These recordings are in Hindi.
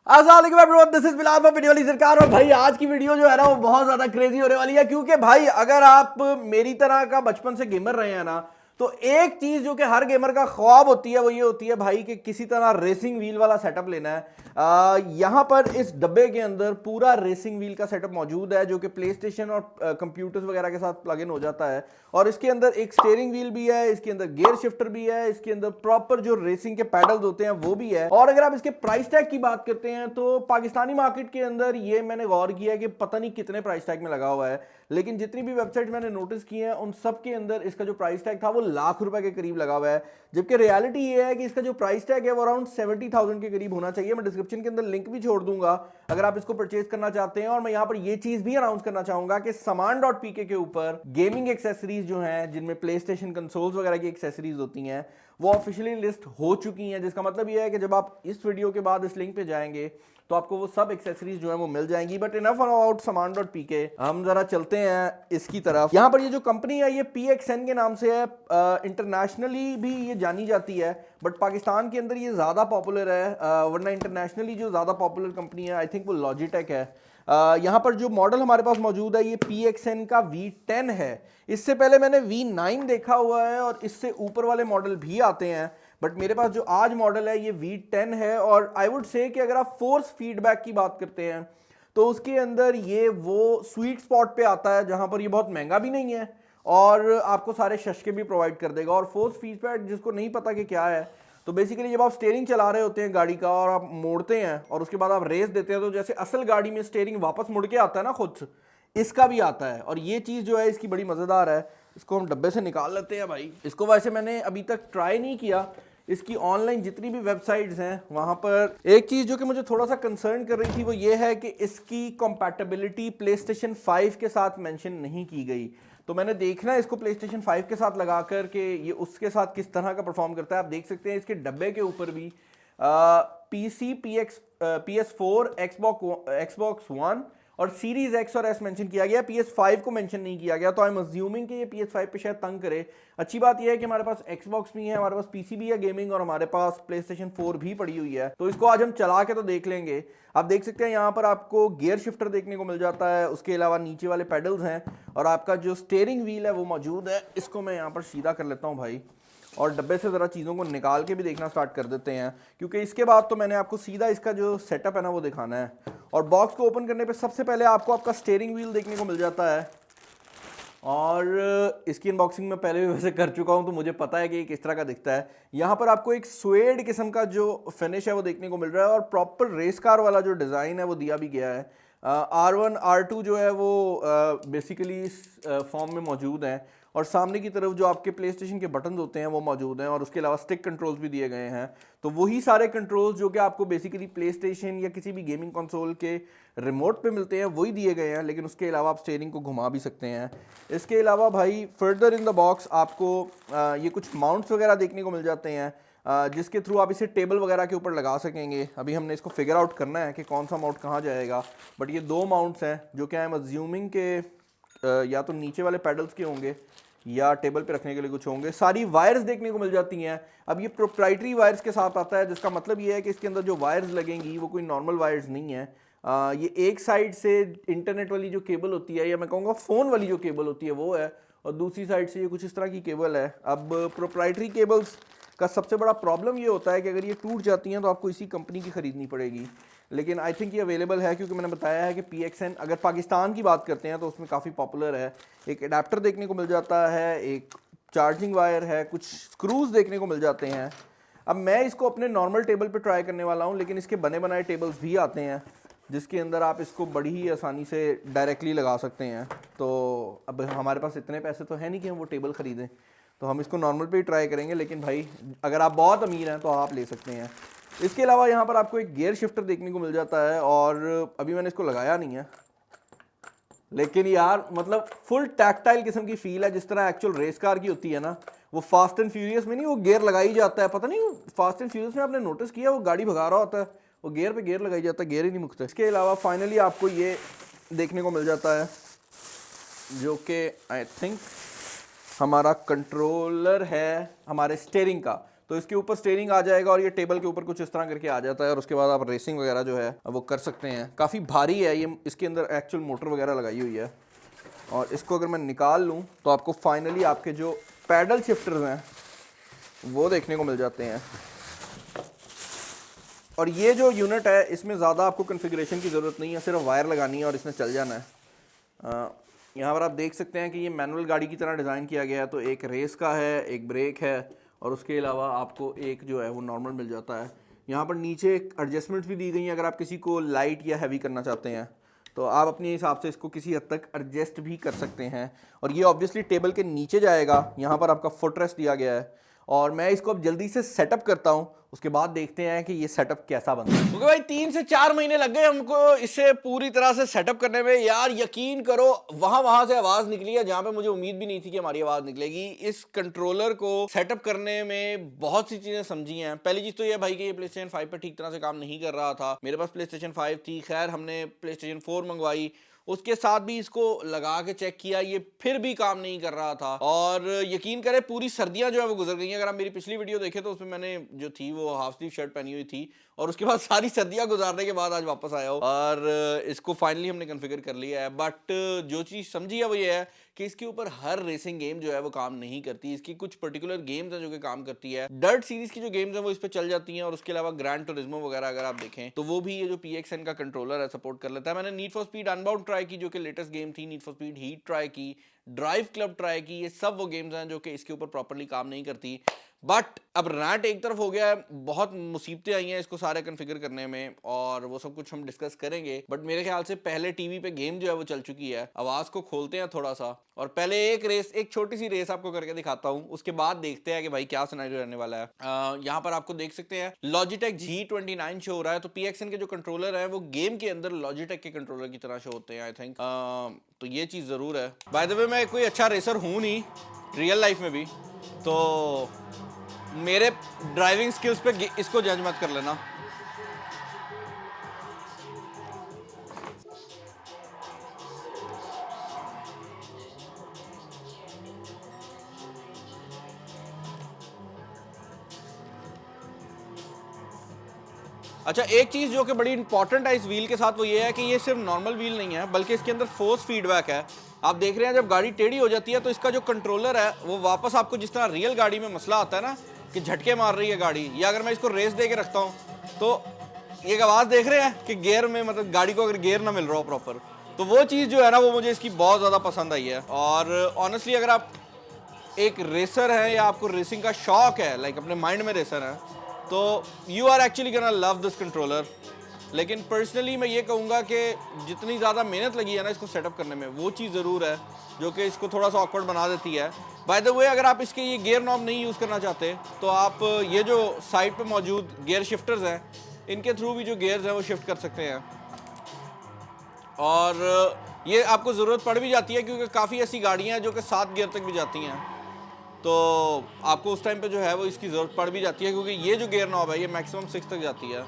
अस्सलाम वालेकुम, दिस इज बिलाल वीडियो वाली सरकार। और भाई आज की वीडियो जो है ना वो बहुत ज्यादा क्रेजी होने वाली है, क्योंकि भाई अगर आप मेरी तरह का बचपन से गेमर रहे हैं ना, तो एक चीज जो कि हर गेमर का ख्वाब होती है वो ये होती है भाई कि किसी तरह रेसिंग व्हील वाला सेटअप लेना है। यहां पर इस डब्बे के अंदर पूरा रेसिंग व्हील का सेटअप मौजूद है जो कि प्ले स्टेशन और कंप्यूटर्स वगैरह के साथ प्लग इन हो जाता है। और इसके अंदर एक स्टीयरिंग व्हील भी है, इसके अंदर गियर शिफ्टर भी है, इसके अंदर प्रॉपर जो रेसिंग के पैडल्स होते हैं वो भी है। और अगर आप इसके प्राइस टैग की बात करते हैं तो पाकिस्तानी मार्केट के अंदर ये मैंने गौर किया है कि पता नहीं कितने प्राइस टैग में लगा हुआ है, लेकिन जितनी भी वेबसाइट मैंने नोटिस की है उन सब के अंदर इसका जो प्राइस टैग था वो लाख रुपए के करीब लगा हुआ है। जबकि रियलिटी ये है कि इसका जो प्राइस टैग है वो अराउंड 70,000 के करीब होना चाहिए। मैं डिस्क्रिप्शन के अंदर लिंक भी छोड़ दूंगा अगर आप इसको परचेज करना चाहते हैं। और मैं यहां पर ये चीज भी अनाउंस करना चाहूंगा कि सामान.pk के ऊपर गेमिंग एक्सेसरीज जो हैं, जिनमें प्ले स्टेशन कंसोल्स वगैरह की एक्सेसरीज होती हैं, वो ऑफिशियली लिस्ट हो चुकी हैं। जिसका मतलब ये है कि जब आप इस वीडियो के बाद इस लिंक पे जाएंगे तो आपको वो सब एक्सेसरीज जो है वो मिल जाएंगी। बट इनफ अबाउट सामान.pk, हम जरा चलते हैं इसकी तरफ। यहाँ पर ये जो कंपनी है ये PXN के नाम से है, इंटरनेशनली भी ये जानी जाती है, बट पाकिस्तान के अंदर ये ज़्यादा पॉपुलर है। वरना इंटरनेशनली जो ज़्यादा पॉपुलर कंपनी है आई थिंक वो लॉजिटेक है। यहाँ पर जो मॉडल हमारे पास मौजूद है ये PXN का V10 है। इससे पहले मैंने V9 देखा हुआ है और इससे ऊपर वाले मॉडल भी आते हैं, बट मेरे पास जो आज मॉडल है ये V10 है। और आई वुड से कि अगर आप फोर्स फीडबैक की बात करते हैं तो उसके अंदर ये वो स्वीट स्पॉट पे आता है जहां पर ये बहुत महंगा भी नहीं है और आपको सारे शशके भी प्रोवाइड कर देगा। और फोर्स फीडबैक जिसको नहीं पता कि क्या है, तो बेसिकली जब आप स्टीयरिंग चला रहे होते हैं गाड़ी का और आप मोड़ते हैं और उसके बाद आप रेस देते हैं, तो जैसे असल गाड़ी में स्टीयरिंग वापस मुड़ के आता है ना खुद से, इसका भी आता है। और ये चीज़ जो है इसकी बड़ी मज़ेदार है। इसको हम डब्बे से निकाल लेते हैं भाई। इसको वैसे मैंने अभी तक ट्राई नहीं किया, इसकी ऑनलाइन जितनी भी वेबसाइट्स हैं वहाँ पर एक चीज़ जो कि मुझे थोड़ा सा कंसर्न कर रही थी वो ये है कि इसकी कंपैटिबिलिटी PlayStation 5 के साथ मेंशन नहीं की गई। तो मैंने देखना है इसको PlayStation 5 के साथ लगा कर के ये उसके साथ किस तरह का परफॉर्म करता है। आप देख सकते हैं इसके डब्बे के ऊपर भी PC, PS4, Xbox One और सीरीज X और S मेंशन किया गया, PS5 को मेंशन नहीं किया गया। तो आई एम अज्यूमिंग कि ये PS5 पे शायद तंग करे। अच्छी बात यह है कि हमारे पास Xbox भी है, हमारे पास PC भी है गेमिंग, और हमारे पास PlayStation 4 भी पड़ी हुई है। तो इसको आज हम चला के तो देख लेंगे। आप देख सकते हैं यहाँ पर आपको गियर शिफ्टर देखने को मिल जाता है, उसके अलावा नीचे वाले पेडल्स हैं और आपका जो स्टीयरिंग व्हील है वो मौजूद है। इसको मैं यहाँ पर सीधा कर लेता हूँ भाई, और डब्बे से ज़रा चीज़ों को निकाल के भी देखना स्टार्ट कर देते हैं, क्योंकि इसके बाद तो मैंने आपको सीधा इसका जो सेटअप है ना वो दिखाना है। और बॉक्स को ओपन करने पे सबसे पहले आपको आपका स्टीयरिंग व्हील देखने को मिल जाता है। और इसकी अनबॉक्सिंग मैं पहले भी वैसे कर चुका हूं तो मुझे पता है कि किस तरह का दिखता है। यहाँ पर आपको एक स्वेड किस्म का जो फिनिश है वो देखने को मिल रहा है और प्रॉपर रेस कार वाला जो डिज़ाइन है वो दिया भी गया है। R1 R2 जो है वो बेसिकली इस फॉर्म में मौजूद है, और सामने की तरफ जो आपके प्ले स्टेशन के बटन होते हैं वो मौजूद हैं, और उसके अलावा स्टिक कंट्रोल्स भी दिए गए हैं। तो वही सारे कंट्रोल्स जो कि आपको बेसिकली प्ले स्टेशन या किसी भी गेमिंग कंसोल के रिमोट पे मिलते हैं वही दिए गए हैं, लेकिन उसके अलावा आप स्टीयरिंग को घुमा भी सकते हैं। इसके अलावा भाई फर्दर इन द बॉक्स आपको ये कुछ माउंट्स वगैरह देखने को मिल जाते हैं, जिसके थ्रू आप इसे टेबल वगैरह के ऊपर लगा सकेंगे। अभी हमने इसको फिगर आउट करना है कि कौन सा माउंट कहाँ जाएगा, बट ये दो माउंट्स हैं जो कि आई एम अज्यूमिंग के या तो नीचे वाले पैडल्स के होंगे या टेबल पे रखने के लिए कुछ होंगे। सारी वायर्स देखने को मिल जाती हैं। अब ये प्रोप्राइटरी वायर्स के साथ आता है, जिसका मतलब ये है कि इसके अंदर जो वायर्स लगेंगी वो कोई नॉर्मल वायर्स नहीं है। ये एक साइड से इंटरनेट वाली जो केबल होती है, या मैं कहूँगा फ़ोन वाली जो केबल होती है वो है, और दूसरी साइड से ये कुछ इस तरह की केबल है। अब प्रोप्राइटरी केबल्स का सबसे बड़ा प्रॉब्लम ये होता है कि अगर ये टूट जाती हैं तो आपको इसी कंपनी की ख़रीदनी पड़ेगी, लेकिन आई थिंक ये अवेलेबल है, क्योंकि मैंने बताया है कि PXN अगर पाकिस्तान की बात करते हैं तो उसमें काफ़ी पॉपुलर है। एक एडाप्टर देखने को मिल जाता है, एक चार्जिंग वायर है, कुछ स्क्रूज देखने को मिल जाते हैं। अब मैं इसको अपने नॉर्मल टेबल पे ट्राई करने वाला हूँ, लेकिन इसके बने बनाए टेबल्स भी आते हैं जिसके अंदर आप इसको बड़ी ही आसानी से डायरेक्टली लगा सकते हैं। तो अब हमारे पास इतने पैसे तो है नहीं कि हम वो टेबल ख़रीदें, तो हम इसको नॉर्मल पे ही ट्राई करेंगे, लेकिन भाई अगर आप बहुत अमीर हैं तो आप ले सकते हैं। इसके अलावा यहाँ पर आपको एक गियर शिफ्टर देखने को मिल जाता है, और अभी मैंने इसको लगाया नहीं है, लेकिन यार मतलब फुल टैक्टाइल किस्म की फील है, जिस तरह एक्चुअल रेस कार की होती है ना। वो फास्ट एंड फ्यूरियस में नहीं वो गियर लगाई जाता है, पता नहीं फास्ट एंड फ्यूरियस में आपने नोटिस किया, वो गाड़ी भगा रहा होता है, वो गियर पे गियर लगाई जाता है, गियर ही नहीं मुकता। इसके अलावा फाइनली आपको ये देखने को मिल जाता है जो कि आई थिंक हमारा कंट्रोलर है हमारे स्टीयरिंग का। तो इसके ऊपर स्टेयरिंग आ जाएगा और ये टेबल के ऊपर कुछ इस तरह करके आ जाता है और उसके बाद आप रेसिंग वगैरह जो है वो कर सकते हैं। काफ़ी भारी है ये, इसके अंदर एक्चुअल मोटर वगैरह लगाई हुई है। और इसको अगर मैं निकाल लूँ तो आपको फाइनली आपके जो पैडल शिफ्टर्स हैं वो देखने को मिल जाते हैं। और ये जो यूनिट है इसमें ज़्यादा आपको कॉन्फ़िगरेशन की ज़रूरत नहीं है, सिर्फ वायर लगानी है और इसने चल जाना है। यहाँ पर आप देख सकते हैं कि ये मैनुअल गाड़ी की तरह डिज़ाइन किया गया है। तो एक रेस का है, एक ब्रेक है और उसके अलावा आपको एक जो है वो नॉर्मल मिल जाता है। यहाँ पर नीचे एक एडजस्टमेंट्स भी दी गई हैं, अगर आप किसी को लाइट या हैवी करना चाहते हैं तो आप अपने हिसाब से इसको किसी हद तक एडजस्ट भी कर सकते हैं। और ये ऑब्वियसली टेबल के नीचे जाएगा। यहाँ पर आपका फुट रेस्ट दिया गया है और मैं इसको अब जल्दी से सेटअप करता हूँ, उसके बाद देखते हैं कि ये सेटअप कैसा बनता है। क्योंकि भाई 3 से 4 महीने लग गए हमको इसे पूरी तरह से सेटअप करने में। यार यकीन करो वहां से आवाज निकली है जहां पे मुझे उम्मीद भी नहीं थी कि हमारी आवाज निकलेगी। इस कंट्रोलर को सेटअप करने में बहुत सी चीजें समझी हैं। पहली चीज तो ये भाई कि ये PlayStation 5 पे ठीक तरह से काम नहीं कर रहा था। मेरे पास PlayStation 5 थी, खैर हमने PlayStation 4 मंगवाई, उसके साथ भी इसको लगा के चेक किया, ये फिर भी काम नहीं कर रहा था। और यकीन करें पूरी सर्दियां जो है वो गुजर गई हैं। अगर आप मेरी पिछली वीडियो देखें तो उसमें मैंने जो थी वो हाफ स्लीव शर्ट पहनी हुई थी और उसके बाद सारी सर्दियां गुजारने के बाद आज वापस आया हो और इसको फाइनली हमने कॉन्फ़िगर कर लिया है। बट जो चीज़ समझी है वो ये है कि इसके ऊपर हर रेसिंग गेम जो है वो काम नहीं करती। इसकी कुछ पर्टिकुलर गेम्स हैं जो कि काम करती है। डर्ट सीरीज की जो गेम्स हैं वो इस पे चल जाती हैं और उसके अलावा ग्रैंड टूरिज्मो वगैरह अगर आप देखें तो वो भी ये जो PXN का कंट्रोलर है सपोर्ट कर लेता है। मैंने need for speed unbound try की जो कि लेटेस्ट गेम थी, need for speed heat try की, ड्राइव क्लब ट्राई की। ये सब वो गेम्स हैं जो कि इसके ऊपर प्रॉपर्ली काम नहीं करती। बट अब रैंट एक तरफ हो गया है, बहुत मुसीबतें आई हैं इसको सारे कॉन्फ़िगर करने में और वो सब कुछ हम डिस्कस करेंगे। बट मेरे ख्याल से पहले टीवी पे गेम जो है वो चल चुकी है। आवाज को खोलते हैं थोड़ा सा और पहले एक छोटी सी रेस आपको करके दिखाता हूँ, उसके बाद देखते हैं कि भाई क्या सिनेरियो रहने वाला है। यहाँ पर आपको देख सकते हैं Logitech G29 शो हो रहा है। तो PXN के जो कंट्रोलर है वो गेम के अंदर Logitech के कंट्रोलर की तरह शो होते हैं आई थिंक। तो ये चीज जरूर है। बाय द वे मैं कोई अच्छा रेसर हूँ नहीं रियल लाइफ में भी, तो मेरे ड्राइविंग स्किल्स पे इसको जज मत कर लेना। अच्छा एक चीज जो कि बड़ी इंपॉर्टेंट है इस व्हील के साथ वो ये है कि ये सिर्फ नॉर्मल व्हील नहीं है बल्कि इसके अंदर फोर्स फीडबैक है। आप देख रहे हैं जब गाड़ी टेढ़ी हो जाती है तो इसका जो कंट्रोलर है वो वापस आपको, जिस तरह रियल गाड़ी में मसला आता है ना कि झटके मार रही है गाड़ी, या अगर मैं इसको रेस दे के रखता हूँ तो एक आवाज देख रहे हैं कि गियर में, मतलब गाड़ी को अगर गियर ना मिल रहा हो प्रॉपर, तो वो चीज़ जो है ना वो मुझे इसकी बहुत ज़्यादा पसंद आई है। और ऑनेस्टली अगर आप एक रेसर है या आपको रेसिंग का शौक है, लाइक अपने माइंड में रेसर है, तो you are actually gonna love this controller. लेकिन पर्सनली मैं ये कहूँगा कि जितनी ज़्यादा मेहनत लगी है ना इसको सेटअप करने में वो चीज़ ज़रूर है जो कि इसको थोड़ा सा ऑकवर्ड बना देती है। बाय द वे अगर आप इसके ये गियर नॉब नहीं यूज़ करना चाहते तो आप ये जो साइड पे मौजूद गियर शिफ्टर्स हैं इनके थ्रू भी जो गियर्स हैं वो शिफ्ट कर सकते हैं। और ये आपको ज़रूरत पड़ भी जाती है क्योंकि काफ़ी ऐसी गाड़ियाँ हैं जो कि 7 गियर तक भी जाती हैं, तो आपको उस टाइम पे जो है वो इसकी ज़रूरत पड़ भी जाती है क्योंकि ये जो गियर नॉब है ये मैक्सिमम 6 तक जाती है।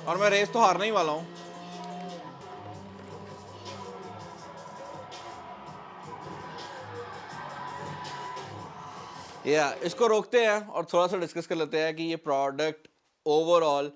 और मैं रेस तो हारने ही वाला हूँ। इसको रोकते हैं और थोड़ा सा डिस्कस कर लेते हैं कि ये product overall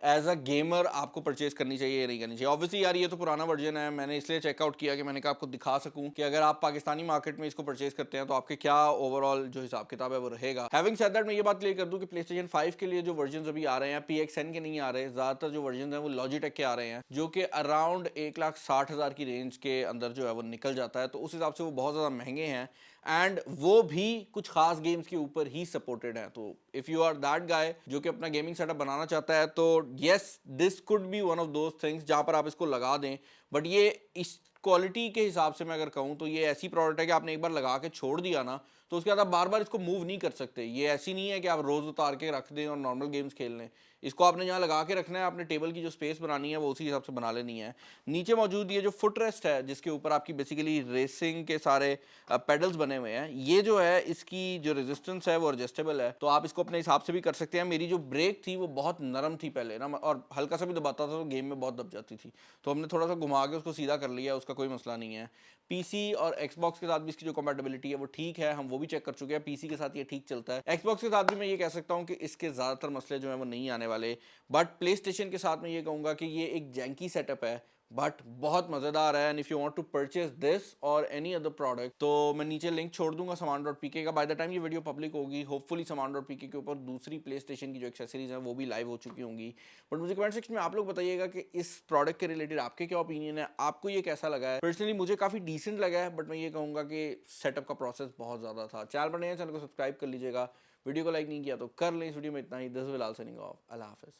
as a gamer आपको परचेज करनी चाहिए या नहीं करनी चाहिए। ऑब्वियसली यार ये तो पुराना वर्जन है, मैंने इसलिए चेकआउट किया कि मैंने कहा आपको दिखा सकूं कि अगर आप पाकिस्तानी मार्केट में इसको परचेज करते हैं तो आपके क्या ओवरऑल जो हिसाब किताब है वो रहेगा। हैविंग सेड दैट मैं ये बात क्लियर कर दूं कि PlayStation 5 के लिए जो वर्जन अभी आ रहे हैं PXN के नहीं आ रहे, ज़्यादातर जो वर्जन है वो Logitech के आ रहे हैं जो कि अराउंड 1,60,000 की रेंज के अंदर जो है वो निकल जाता है। तो उस हिसाब से वो बहुत ज़्यादा महंगे हैं एंड वो भी कुछ खास गेम्स के ऊपर ही सपोर्टेड है। तो if you are that guy जो कि अपना गेमिंग सेटअप बनाना चाहता है तो yes this could be one of those things जहाँ पर आप इसको लगा दें। बट ये इस क्वालिटी के हिसाब से मैं अगर कहूँ तो ये ऐसी प्रोडक्ट है कि आपने एक बार लगा के छोड़ दिया ना तो उसके बाद आप बार बार इसको मूव नहीं कर सकते। ये ऐसी नहीं है कि आप रोज़ उतार के रख दें और नॉर्मल गेम्स खेल लें। इसको आपने यहाँ लगा के रखना है, अपने टेबल की जो स्पेस बनानी है वो उसी हिसाब से बना लेनी है। नीचे मौजूद ये जो फुट रेस्ट है जिसके ऊपर आपकी बेसिकली रेसिंग के सारे पेडल्स बने हुए हैं, ये जो है इसकी जो रेजिस्टेंस है वो एडजस्टेबल है, तो आप इसको अपने हिसाब से भी कर सकते हैं। मेरी जो ब्रेक थी वो बहुत नरम थी पहले ना, और हल्का सा भी दबाता था तो गेम में बहुत दब जाती थी, तो हमने थोड़ा सा घुमा के उसको सीधा कर लिया, उसका कोई मसला नहीं है। PC और Xbox के साथ भी इसकी जो कंपैटिबिलिटी है वो ठीक है, हम वो वो भी चेक कर चुके हैं, पीसी के साथ ये ठीक चलता है। एक्सबॉक्स के साथ भी मैं ये कह सकता हूँ कि इसके ज़्यादातर मसले जो है वो नहीं आने वाले, बट प्ले स्टेशन के साथ मैं ये कहूँगा कि ये एक जैंकी सेटअप है बट बहुत मज़ेदार है। And if you want to purchase this और एनी अदर प्रोडक्ट तो मैं नीचे लिंक छोड़ दूंगा saman.pk का। बाय द टाइम ये वीडियो पब्लिक होगी होपफुली saman.pk के ऊपर दूसरी प्ले स्टेशन की जो एक्सेसरीज हैं वो भी लाइव हो चुकी होंगी। बट मुझे कमेंट सेक्शन में आप लोग बताइएगा कि इस प्रोडक्ट के रिलेटेड आपके क्या ओपिनियन है, आपको ये कैसा लगा है। पर्सनली मुझे काफ़ी डिसेंट लगा है, बट मैं ये कहूँगा कि सेटअप का प्रोसेस बहुत ज़्यादा था। चैनल पर नए हैं, चैनल को सब्सक्राइब कर लीजिएगा। वीडियो को लाइक नहीं किया तो कर लें। इस वीडियो में इतना ही। This will also signing off. अल्लाह हाफिज़।